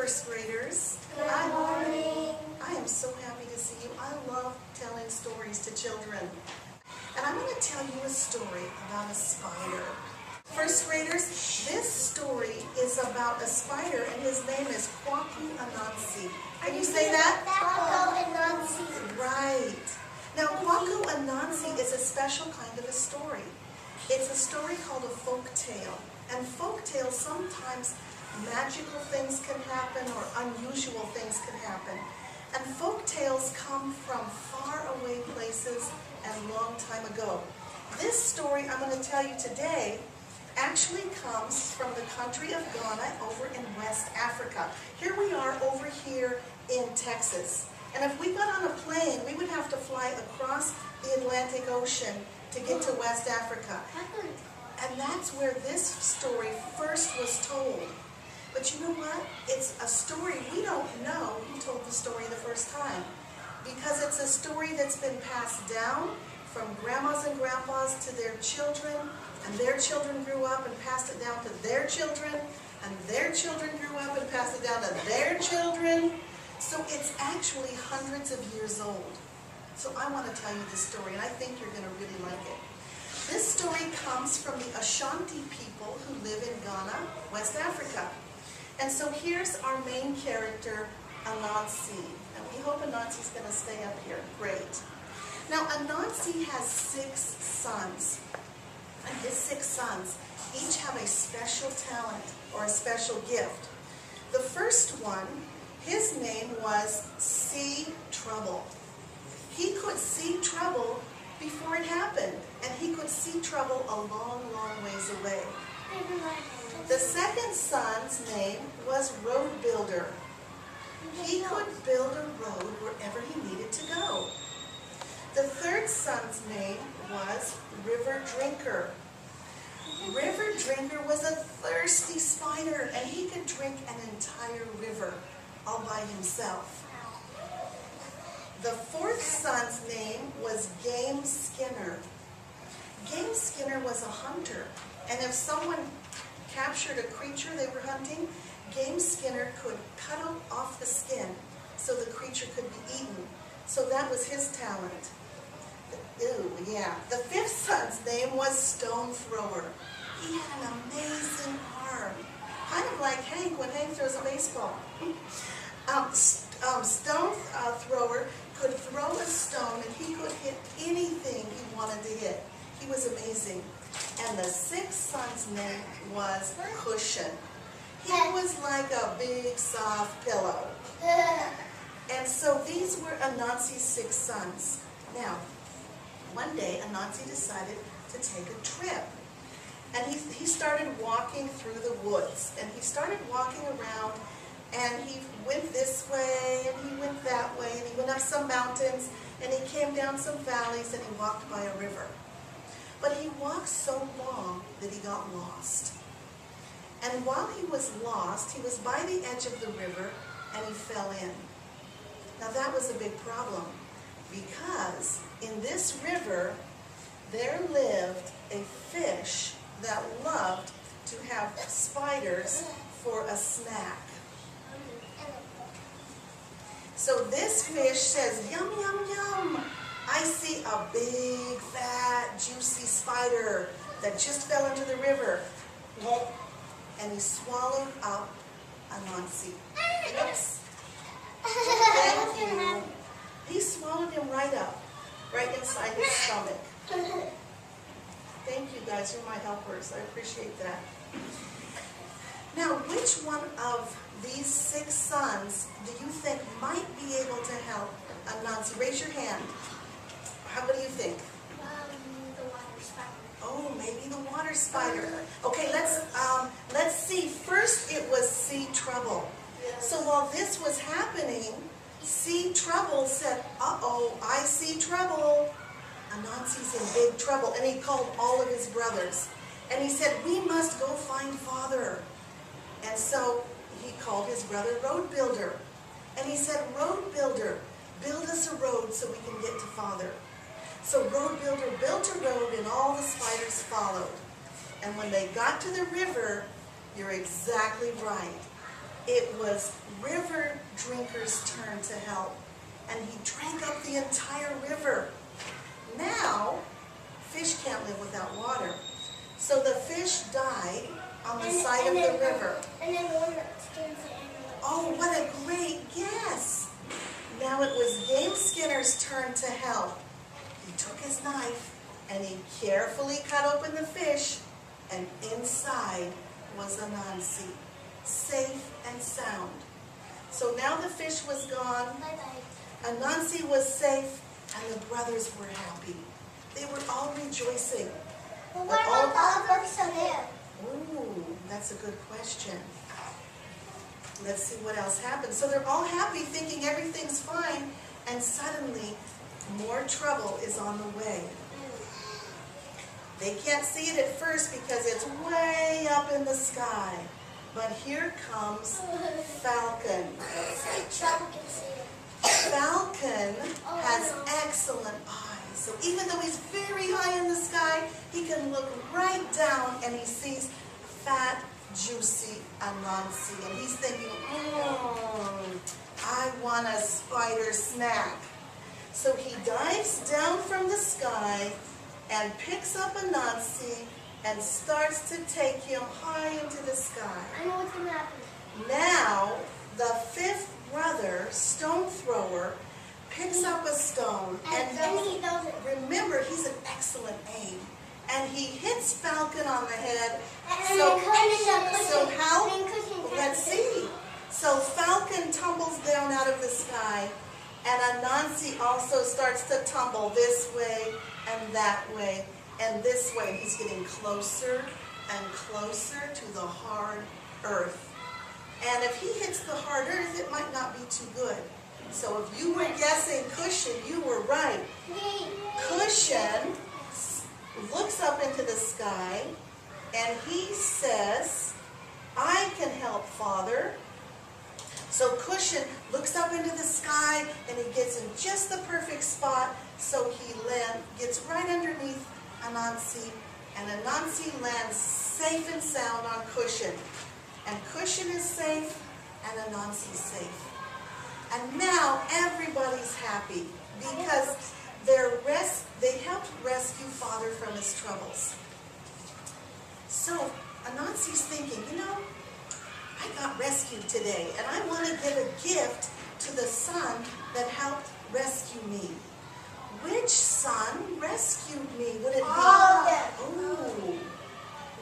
first graders. Good morning. I am so happy to see you. I love telling stories to children. And I'm going to tell you a story about a spider. First graders, this story is about a spider and his name is Anansi. Can you say that? Anansi. Right. Now Anansi is a special kind of a story. It's a story called a folk tale. And folk tales, sometimes magical things can happen or unusual things can happen. And folk tales come from far away places and a long time ago. This story I'm going to tell you today actually comes from the country of Ghana over in West Africa. Here we are over here in Texas. And if we got on a plane, we would have to fly across the Atlantic Ocean to get to West Africa. And that's where this story first was told. But you know what? It's a story we don't know who told the story the first time. Because it's a story that's been passed down from grandmas and grandpas to their children, and their children grew up and passed it down to their children, and their children grew up and passed it down to their children. So it's actually hundreds of years old. So I want to tell you this story, and I think you're going to really like it. This story comes from the Ashanti people who live in Ghana, West Africa. And so here's our main character, Anansi. And we hope Anansi's going to stay up here. Great. Now Anansi has 6 sons. And his 6 sons each have a special talent or a special gift. The first one, his name was See Trouble. He could see trouble before it happened, and he could see trouble a long, long ways away. The second son's name was Road Builder. He could build a road wherever he needed to go. The third son's name was River Drinker. River Drinker was a thirsty spider, and he could drink an entire river all by himself. The fourth son's name was Game Skinner. Game Skinner was a hunter, and if someone captured a creature they were hunting, Game Skinner could cut off the skin so the creature could be eaten. So that was his talent. The fifth son's name was Stone Thrower. He had an amazing arm, kind of like Hank when Hank throws a baseball. Stone Thrower could throw a stone and he could hit anything he wanted to hit. He was amazing. And the sixth son's name was Cushion. He was like a big soft pillow. And so these were Anansi's 6 sons. Now, one day Anansi decided to take a trip. And he started walking through the woods. And he started walking around, and he went this way and he went that way, and he went up some mountains and he came down some valleys, and he walked by a river. But he walked so long that he got lost. And while he was lost, he was by the edge of the river and he fell in. Now that was a big problem, because in this river there lived a fish that loved to have spiders for a snack. So this fish says, "Yum, yum, yum. I see a big, fat, juicy spider that just fell into the river." And he swallowed up Anansi. Oops. Thank you. He swallowed him right up, right inside his stomach. Thank you guys, you're my helpers. I appreciate that. Now, which one of these 6 sons do you think might be able to help Anansi? Raise your hand. What do you think? The water spider. Oh, maybe the water spider. Okay, let's see. First, it was See Trouble. So while this was happening, See Trouble said, "Uh-oh, I see trouble. Anansi's in big trouble." And he called all of his brothers. And he said, "We must go find Father." And so he called his brother Road Builder. And he said, "Road Builder, build us a road so we can get to Father." So Road Builder built a road, and all the spiders followed. And when they got to the river, you're exactly right. it was River Drinker's turn to help, and he drank up the entire river. Now, fish can't live without water. So the fish died on the side of the river. And then one that skins it. Oh, what a great guess! Now it was Game Skinner's turn to help. He took his knife and he carefully cut open the fish, and inside was Anansi, safe and sound. So now the fish was gone, Bye-bye. Anansi was safe, and the brothers were happy. They were all rejoicing. Well, what about the other son? Ooh, that's a good question. Let's see what else happened. So they're all happy, thinking everything's fine, and suddenly more trouble is on the way. They can't see it at first because it's way up in the sky. But here comes Falcon. Trouble can see it. Falcon has excellent eyes. So even though he's very high in the sky, he can look right down and he sees fat, juicy Anansi. And he's thinking, I want a spider snack. So he dives down from the sky and picks up Anansi and starts to take him high into the sky. I know what's going to happen. Now, the fifth brother, Stone Thrower, picks up a stone, and then he does it. remember, he's an excellent aim, and he hits Falcon on the head. Let's see. So Falcon tumbles down out of the sky, and Anansi also starts to tumble this way and that way and this way. He's getting closer and closer to the hard earth. And if he hits the hard earth, it might not be too good. So if you were guessing Cushion, you were right. Cushion looks up into the sky and he says, I can help, Father. So Cushion looks up into the sky and he gets in just the perfect spot, so he gets right underneath Anansi, and Anansi lands safe and sound on Cushion. And Cushion is safe, and Anansi's safe. And now everybody's happy because they helped rescue Father from his troubles. So Anansi's thinking, I got rescued today, and I want to give a gift to the son that helped rescue me. Which son rescued me? Would it be? All of them. Ooh.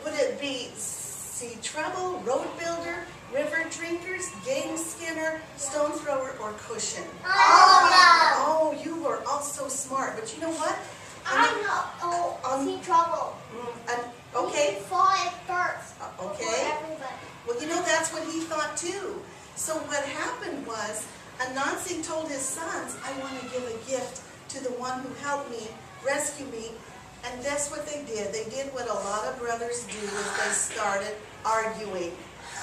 Would it be Sea Trouble, Road Builder, River Drinkers, Game Skinner, Stone Thrower, or Cushion? All of them. Oh, you were all so smart. But you know what? Sea Trouble. Okay. He fought it first. Okay. For everybody. Well, that's what he thought too. So what happened was, Anansi told his sons, I want to give a gift to the one who helped me, rescue me. And that's what they did. They did what a lot of brothers do, is they started arguing.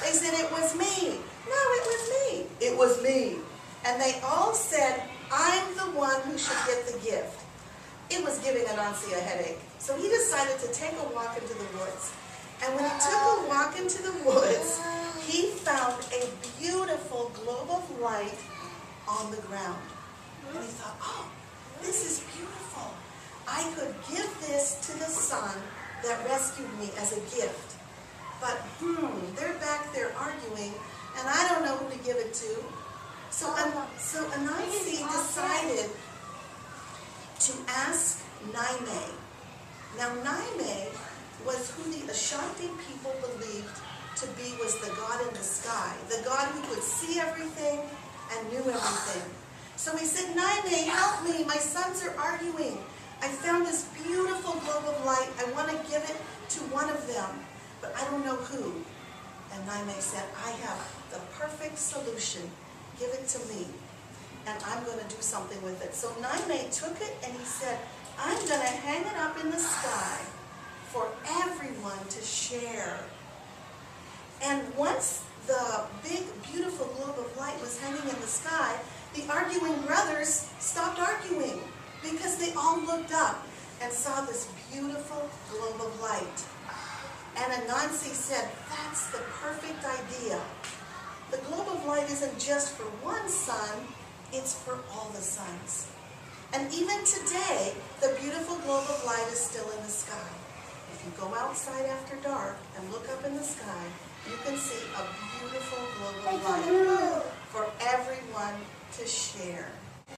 They said, it was me. No, it was me. It was me. And they all said, I'm the one who should get the gift. It was giving Anansi a headache. So he decided to take a walk into the woods. And when he took a walk into the woods, he found a beautiful globe of light on the ground. And he thought, oh, this is beautiful. I could give this to the son that rescued me as a gift. But, they're back there arguing, and I don't know who to give it to. So Anansi decided to ask Naime. Now, Naime was who the Ashanti people believed to be was the God in the sky, the God who could see everything and knew everything. So he said, Naime, help me, my sons are arguing. I found this beautiful globe of light. I want to give it to one of them, but I don't know who. And Naime said, I have the perfect solution. Give it to me, and I'm going to do something with it. So Naime took it and he said, I'm going to hang it up in the sky for everyone to share. And once the big, beautiful globe of light was hanging in the sky, the arguing brothers stopped arguing because they all looked up and saw this beautiful globe of light. And Anansi said, that's the perfect idea. the globe of light isn't just for one sun, it's for all the suns. And even today, the beautiful globe of light is still in the sky. If you go outside after dark and look up in the sky, you can see a beautiful globe of light for everyone to share.